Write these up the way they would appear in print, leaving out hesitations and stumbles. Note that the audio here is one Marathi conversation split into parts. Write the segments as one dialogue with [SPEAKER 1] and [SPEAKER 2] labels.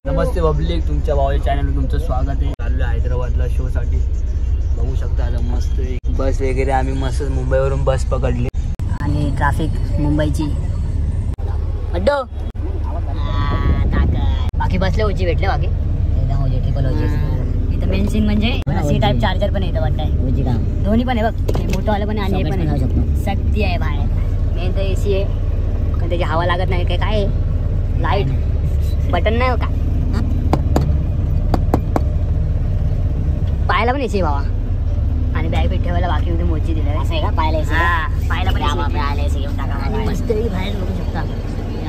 [SPEAKER 1] नमस्ते पब्लिक, तुमच्या भावाच्या चॅनलवर तुमचं स्वागत आहे. चाललो हैदराबादला शो साठी. बघू शकता आता मस्त बस वगैरे आम्ही मस्त मुंबईवरून बस पकडली आणि ट्रॅफिक मुंबईची अड्डो बाकी बसले ओजी भेटले बाकी एकदम ओजी ट्रिपल ओजी. इथं मेन सीन म्हणजे सी टाईप चार्जर पण येतं वाटतं ओजी का दोन्ही पण आहे बघ. मोठं वाला पण आहे आणि हे पण आहे. सक्ती आहे बाहेर. मेन तर AC आहे पण त्याची हवा लागत नाही. काय काय आहे लाईट बटन नाही का पायाला पण AC आहे भावा. आणि बॅग पेट ठेवायला बाकी होते मोची दिले असं आहे का पायाला AC. हा पायाला पण पायाला AC घेऊन टाका. मस्त बाहेर बघू शकता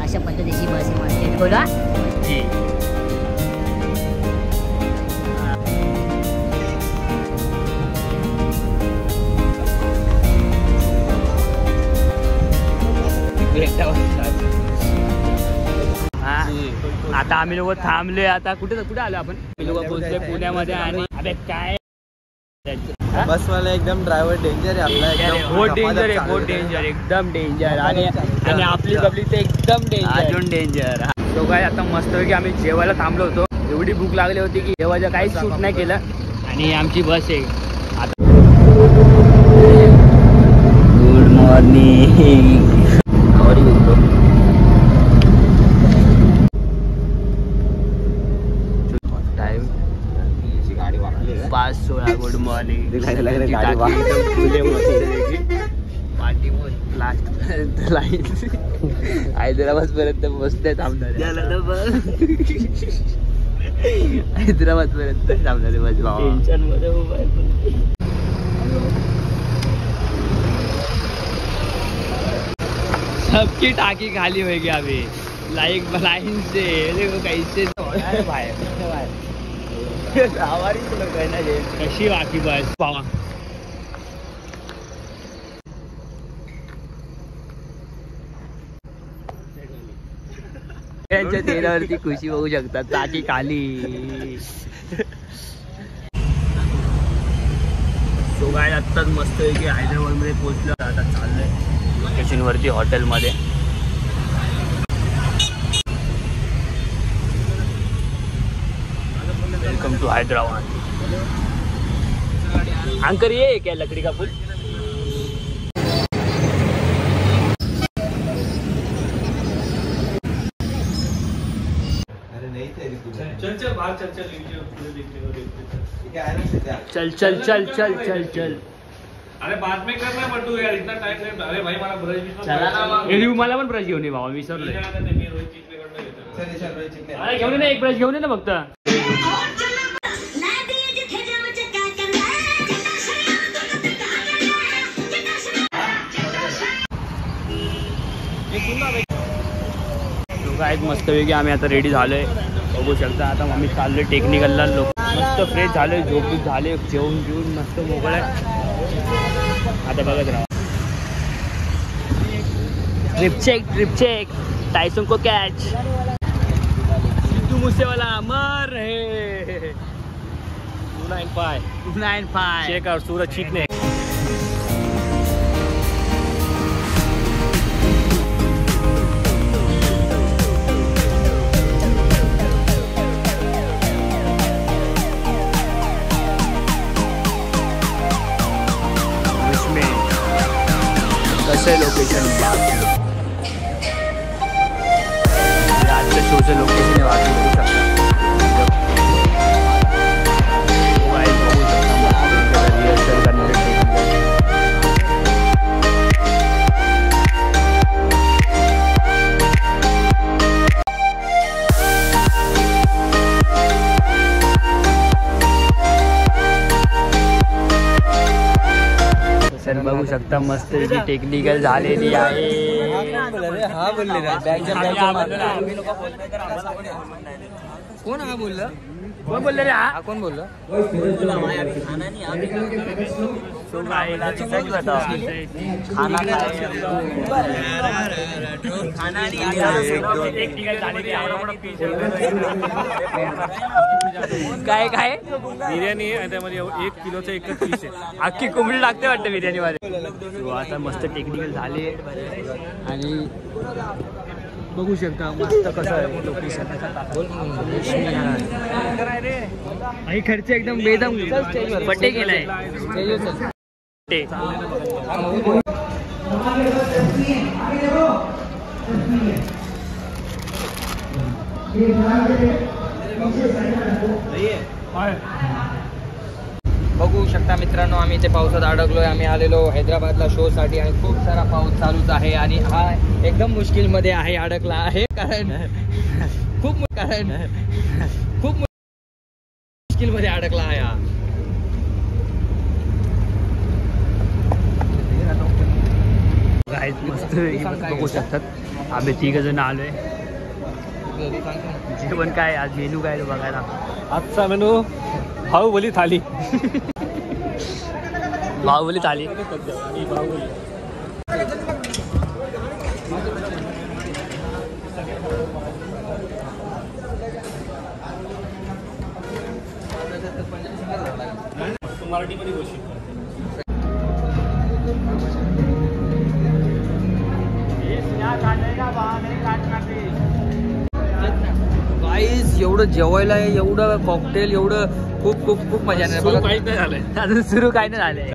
[SPEAKER 1] अशा पद्धतीची बस मस्त बोला जी. आता आम्ही लोक थांबले. आता कुठे आलो आपण. लोक पोहोचले पुण्यामध्ये. आणि अबे काय
[SPEAKER 2] बस वाला एकदम ड्रायव्हर डेंजर आहे आपला.
[SPEAKER 1] बहुत डेंजर आहे, बहुत डेंजर, एकदम डेंजर. आणि आपली पब्लिक तर एकदम डेंजर, अजून डेंजर. तो काय आता मस्त की आम्ही जेवायला थांबलो होतो. एवढी भूक लागली होती की जेवायचं काहीच शूट नाही केलं. आणि आमची बस आहे आता. Good morning. Time 5:16. Good morning. Hyderabad पर्यंत बसते थांबणार. हैदराबाद पर्यंत थांबणार बस टेन्शन मध्ये. सबकी टाकी खाली होगी अभी. लाइन से देखो कैसे बाहेर कशी बाकी बस पावा. त्यांच्या चेहऱ्यावरती खुशी बघू शकतात. टाकी खाली. सो काय आत्ताच मस्त आहे की हैदराबाद मध्ये पोहोचलो. आता चाललंय लोकेशन वरती हॉटेलमध्ये. Welcome to Hyderabad. अंकर ये क्या लकड़ी का पुल. चल.
[SPEAKER 3] अरे बाद में करना बटू यार, इतना टाइम नहीं. अरे भाई मला ब्रश भी चला ना.
[SPEAKER 1] मला पण ब्रश घेऊन ये भावा. विसरलोय. अरे घेऊन ये ना, एक ब्रश घेऊन ये ना फक्त. लोक आहेत मस्त वेगळी. आम्ही आता रेडी झालोय बघू शकता. आता आम्ही चाललोय टेक्निकलला. लोक मस्त फ्रेश झालोय, झोपून झाले, जेवून घेऊन मस्त मोकळं आहे. आता बघत राहा. ट्रिप चेक टायसन को कॅच. सिद्धू मूसेवाला मर रहे. 295 चेक और सूरज चीकने. कसं लोकेशन आजच्या शोचं लोकेशन आहे. वाटू शकता रिहर्सल करणारे. सर बघू शकता मस्त टेक्निकल झालेली आहे. कोण हा बोललं. कोण बोलले रे. हा कोण बोललं. काय काय
[SPEAKER 3] बिर्याणी आहे त्यामध्ये 1 किलोचं एकच पीस आहे.
[SPEAKER 1] अख्खी कोंबडी लागते वाटतं बिर्याणी मध्ये. आता मस्त टेक्निकल झाले आणि
[SPEAKER 4] बघू शकता मस्त कसं आहे लोकेशन. आणि खर्च एकदम बेदम पटे केलाय. बघू शकता मित्रांनो, आम्ही इथे पावसात अडकलोय. आम्ही आलेलो हैदराबादला शो साठी आणि खूप सारा पाऊस चालूच आहे आणि हा एकदम मुश्किल मध्ये आहे, अडकला आहे. कारण खूप मुश्किल मध्ये अडकला आहे हा. गाईज मस्त बघू शकतात. आम्ही 3 जण आलोय. जेवण काय आज मेनू काय बघायला.
[SPEAKER 3] आजचा मेनू बाहुबली थाली.
[SPEAKER 4] बाहुबली थाली.
[SPEAKER 3] मराठीमध्ये गोष्टी
[SPEAKER 4] गाईज एवढं जेवायला आहे, एवढं कॉकटेल, एवढं खूप खूप खूप मजा येणार.
[SPEAKER 3] सुरू काहीच नाही झालंय.
[SPEAKER 4] अजून सुरू काय नाही झालंय.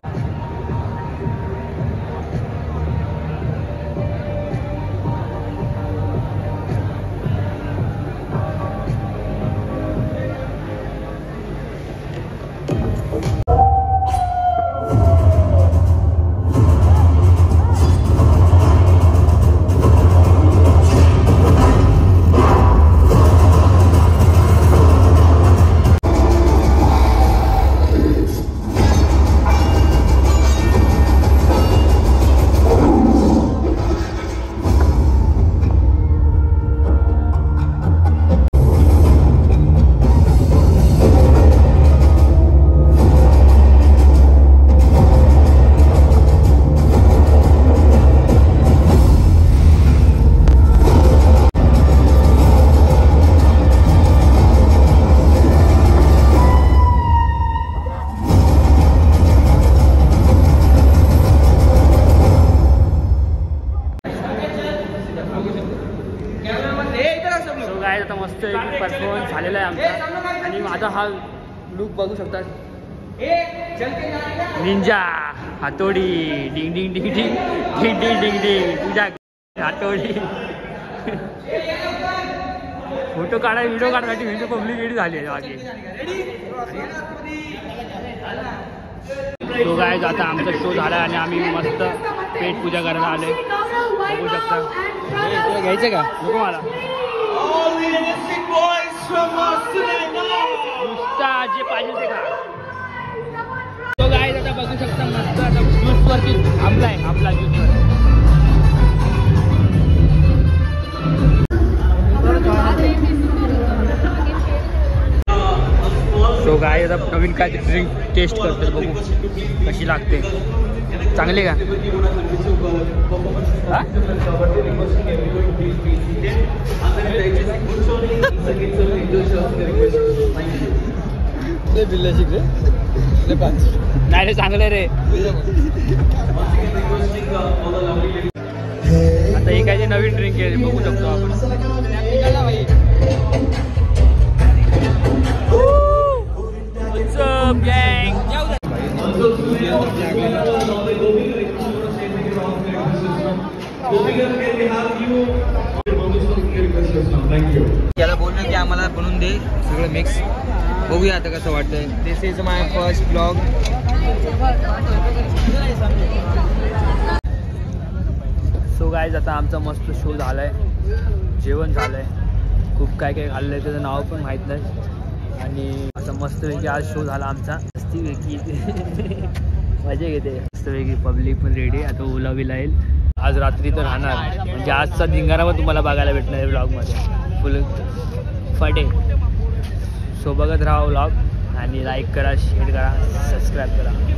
[SPEAKER 4] आता मस्त परफॉर्मन्स झालेला आहे आमचा. आणि माझा हा लुक बघू शकता. निंजा हातोडी डिंग डिंग डिंग डिंग डिंग डिंग डिंग डिंग तुझ्या हातोडी. फोटो काढाय व्हिडिओ काढण्यासाठी व्हिडिओ पब्लिक रेडी झाली आहे मागे. तो गायज आता आमचा शो झाला आणि आम्ही मस्त पेट पूजा करायला आले. बघू शकता. घ्यायचं का नको मला. नुसता जे पाहिजे ते खा. तो गायज आता बघू शकता मस्त आता ज्यूस वरती थांबलाय आपला ज्यूस. तो गाय आता नवीन काय ड्रिंक टेस्ट करतो. बघू कशी लागते. चांगली का. नाही रे चांगलं रे. आता हे काय नवीन ड्रिंक आहे बघू शकतो आपण. याला बोललो की आम्हाला बनवून दे सगळं मिक्स. बघूया आता कसं वाटतंय. This is my first blog. So guys आता आमचा मस्त शो झालाय. जेवण झालंय. खूप काय काय खाल्लंय त्याचं नाव पण माहीत नाही. आणि असं मस्तपैकी आज शो झाला आमचा. मस्तपैकी मजा घेते. मस्तपैकी पब्लिक पण रेडी. आता ओला बिला येईल. आज रात्री तर राहणार म्हणजे आजचा धिंगारा पण तुम्हाला बघायला भेटणार आहे व्लॉगमध्ये फुल फटे. सो बघत राहा व्लॉग आणि लाईक करा, शेअर करा, सबस्क्राईब करा.